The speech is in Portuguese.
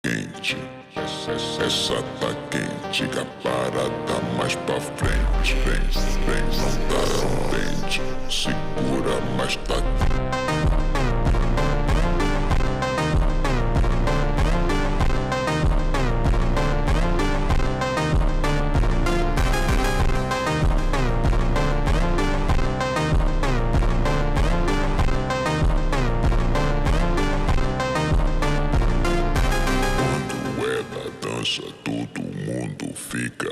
Quente, essa tá quente, a parada mais pra frente. Vem, não tá contente, segura, mas tá. Quando é na dança, todo mundo fica.